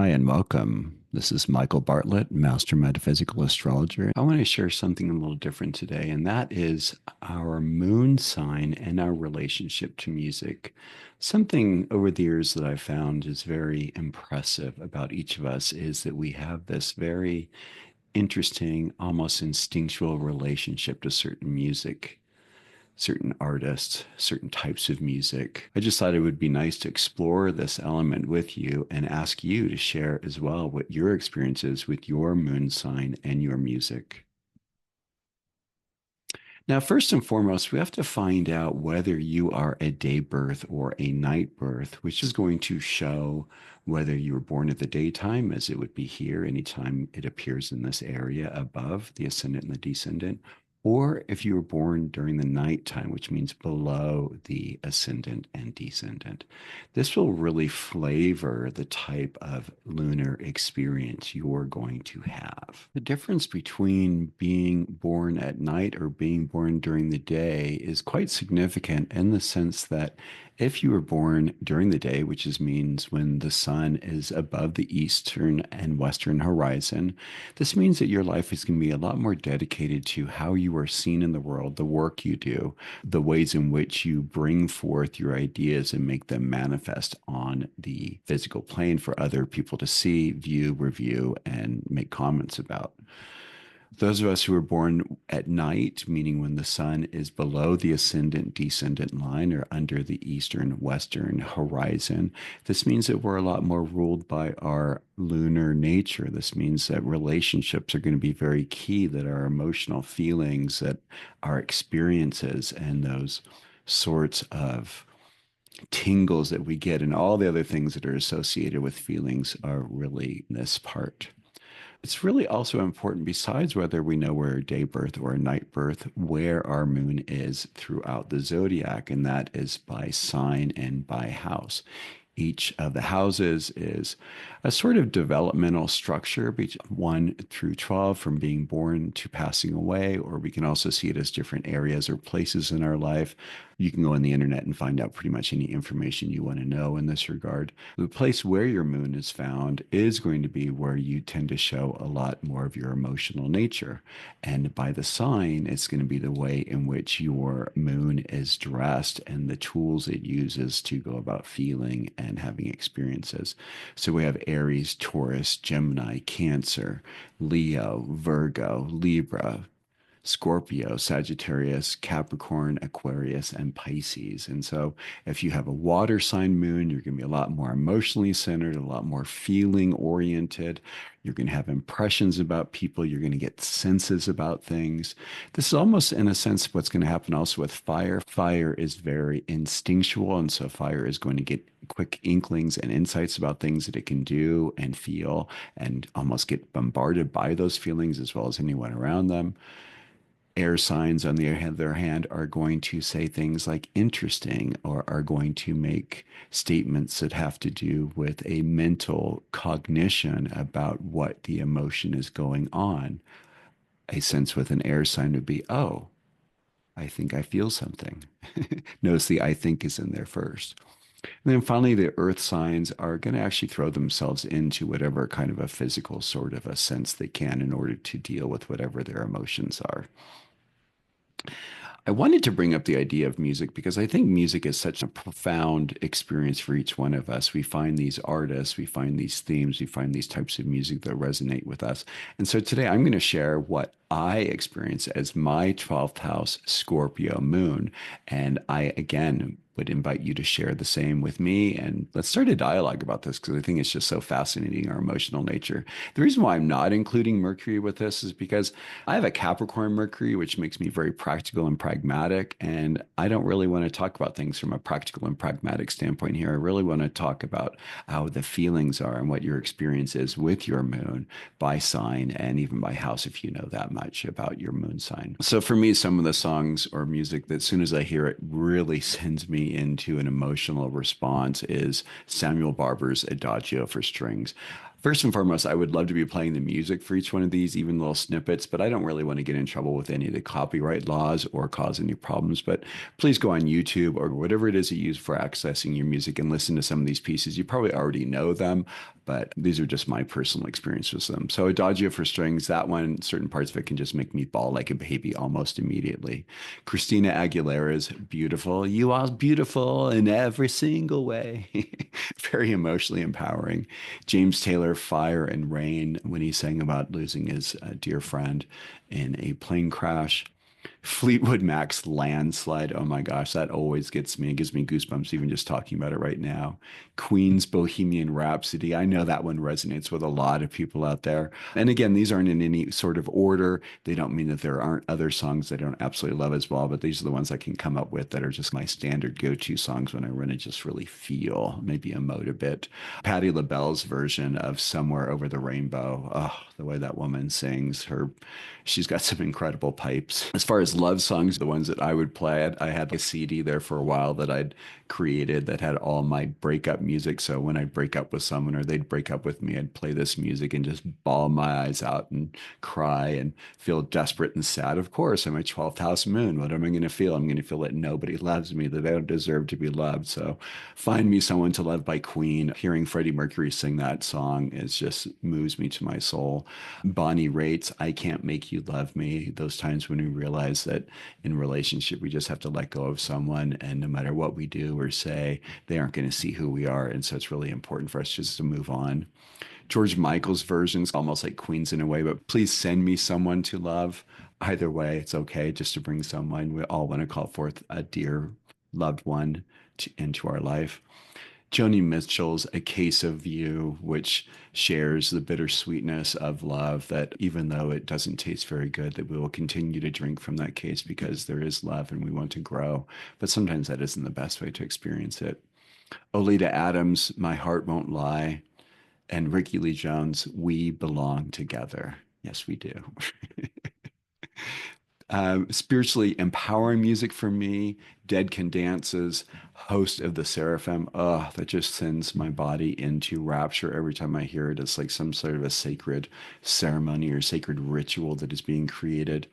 Hi, and welcome. This is Michael Bartlett, Master Metaphysical Astrologer. I want to share something a little different today, and that is our moon sign and our relationship to music. Something over the years that I've found is very impressive about each of us is that we have this very interesting, almost instinctual relationship to certain music, certain artists, certain types of music. I just thought it would be nice to explore this element with you and ask you to share as well what your experience is with your moon sign and your music. Now, first and foremost, we have to find out whether you are a day birth or a night birth, which is going to show whether you were born at the daytime, as it would be here anytime it appears in this area above the ascendant and the descendant, or if you were born during the nighttime, which means below the ascendant and descendant. This will really flavor the type of lunar experience you're going to have. The difference between being born at night or being born during the day is quite significant in the sense that if you were born during the day, which means when the sun is above the eastern and western horizon, this means that your life is going to be a lot more dedicated to how you are seen in the world, the work you do, the ways in which you bring forth your ideas and make them manifest on the physical plane for other people to see, view, review, and make comments about. Those of us who are born at night, meaning when the sun is below the ascendant descendant line or under the eastern western horizon, this means that we're a lot more ruled by our lunar nature. This means that relationships are going to be very key, that our emotional feelings, that our experiences, and those sorts of tingles that we get and all the other things that are associated with feelings are really this part. It's really also important, besides whether we know we're a day birth or a night birth, where our moon is throughout the zodiac, and that is by sign and by house. Each of the houses is a sort of developmental structure, 1 through 12, from being born to passing away, or we can also see it as different areas or places in our life. You can go on the internet and find out pretty much any information you want to know in this regard. The place where your moon is found is going to be where you tend to show a lot more of your emotional nature. And by the sign, it's going to be the way in which your moon is dressed and the tools it uses to go about feeling and having experiences. So we have Aries, Taurus, Gemini, Cancer, Leo, Virgo, Libra, Scorpio, Sagittarius, Capricorn, Aquarius, and Pisces. And so if you have a water sign moon, you're going to be a lot more emotionally centered, a lot more feeling oriented. You're going to have impressions about people. You're going to get senses about things. This is almost, in a sense, what's going to happen also with fire. Fire is very instinctual. And so fire is going to get quick inklings and insights about things that it can do and feel and almost get bombarded by those feelings as well as anyone around them. Air signs, on the other hand, are going to say things like interesting or are going to make statements that have to do with a mental cognition about what the emotion is going on. A sense with an air sign would be, oh, I think I feel something. Notice the I think is in there first. And then finally, the earth signs are going to actually throw themselves into whatever kind of a physical sort of a sense they can in order to deal with whatever their emotions are. I wanted to bring up the idea of music because I think music is such a profound experience for each one of us. We find these artists, we find these themes, we find these types of music that resonate with us. And so today I'm going to share what I experience as my 12th house Scorpio moon. And I, again, would invite you to share the same with me. And let's start a dialogue about this because I think it's just so fascinating, our emotional nature. The reason why I'm not including Mercury with this is because I have a Capricorn Mercury, which makes me very practical and pragmatic. And I don't really want to talk about things from a practical and pragmatic standpoint here. I really want to talk about how the feelings are and what your experience is with your moon by sign and even by house, if you know that much about your moon sign. So for me, some of the songs or music that as soon as I hear it really sends me into an emotional response is Samuel Barber's Adagio for strings. First and foremost, I would love to be playing the music for each one of these, even little snippets, but I don't really want to get in trouble with any of the copyright laws or cause any problems. But please go on YouTube or whatever it is you use for accessing your music and listen to some of these pieces. You probably already know them, but these are just my personal experience with them. So Adagio for strings, that one, certain parts of it can just make me bawl like a baby almost immediately. Christina Aguilera's Beautiful. You are beautiful in every single way. Very emotionally empowering. James Taylor, Fire and Rain, when he sang about losing his dear friend in a plane crash. Fleetwood Mac's Landslide. Oh my gosh, that always gets me. It gives me goosebumps even just talking about it right now. Queen's Bohemian Rhapsody. I know that one resonates with a lot of people out there. And again, these aren't in any sort of order. They don't mean that there aren't other songs that I don't absolutely love as well, but these are the ones I can come up with that are just my standard go-to songs when I want to just really feel, maybe emote a bit. Patti LaBelle's version of Somewhere Over the Rainbow. Oh, the way that woman sings, she's got some incredible pipes. As far as love songs, the ones that I would play, I had a CD there for a while that I'd created that had all my breakup music. So when I break up with someone or they'd break up with me, I'd play this music and just bawl my eyes out and cry and feel desperate and sad. Of course, I'm a 12th house moon. What am I going to feel? I'm going to feel that nobody loves me, that I don't deserve to be loved. So Find Me Someone to Love by Queen. Hearing Freddie Mercury sing that song is just moves me to my soul. Bonnie Raitt's I Can't Make You Love Me. Those times when we realize that in relationship, we just have to let go of someone, and no matter what we do or say, they aren't going to see who we are. And so it's really important for us just to move on. George Michael's version's almost like Queen's in a way, but Please Send Me Someone to Love. Either way, it's okay just to bring someone. We all want to call forth a dear loved one into our life. Joni Mitchell's A Case of You, which shares the bittersweetness of love, that even though it doesn't taste very good, that we will continue to drink from that case because there is love and we want to grow. But sometimes that isn't the best way to experience it. Olita Adams, My Heart Won't Lie, and Ricky Lee Jones, We Belong Together. Yes, we do. Spiritually empowering music for me, Dead Can Dance's Host of the Seraphim. Oh, that just sends my body into rapture every time I hear it. It's like some sort of a sacred ceremony or sacred ritual that is being created.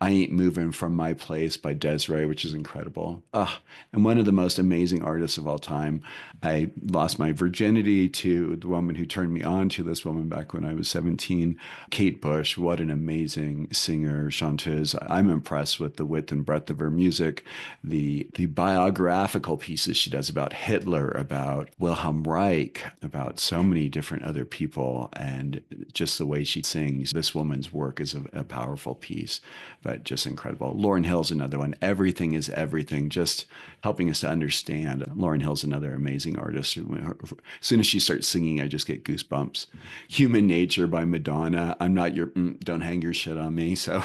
I Ain't Moving From My Place by Desiree, which is incredible. And one of the most amazing artists of all time. I lost my virginity to the woman who turned me on to this woman back when I was 17, Kate Bush. What an amazing singer, chanteuse. I'm impressed with the width and breadth of her music, the biographical pieces she does about Hitler, about Wilhelm Reich, about so many different other people, and just the way she sings. This woman's work is a powerful piece, but just incredible. Lauryn Hill's another one. Everything is Everything, just helping us to understand. Lauryn Hill's another amazing artist. As soon as she starts singing, I just get goosebumps. Human Nature by Madonna. I'm not your, don't hang your shit on me. So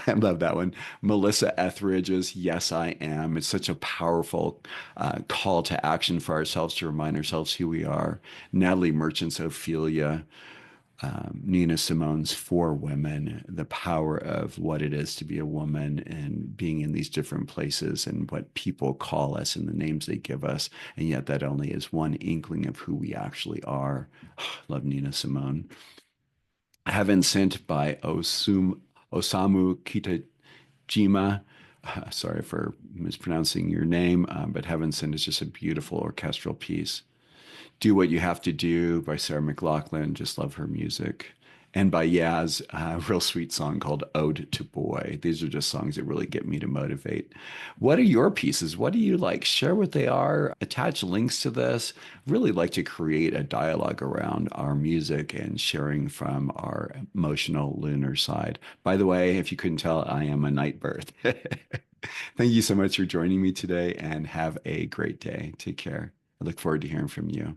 I love that one. Melissa Etheridge's Yes, I Am. It's such a powerful call to action for ourselves to remind ourselves who we are. Natalie Merchant's Ophelia. Nina Simone's For Women, the power of what it is to be a woman and being in these different places and what people call us and the names they give us. And yet that only is one inkling of who we actually are. Love Nina Simone. Heaven Sent by Osamu Kitajima. Sorry for mispronouncing your name, but Heaven Sent is just a beautiful orchestral piece. Do What You Have to Do by Sarah McLachlan. Just love her music. And by Yaz, a real sweet song called Ode to Boy. These are just songs that really get me to motivate. What are your pieces? What do you like? Share what they are. Attach links to this. Really like to create a dialogue around our music and sharing from our emotional lunar side. By the way, if you couldn't tell, I am a night birth. Thank you so much for joining me today and have a great day. Take care. I look forward to hearing from you.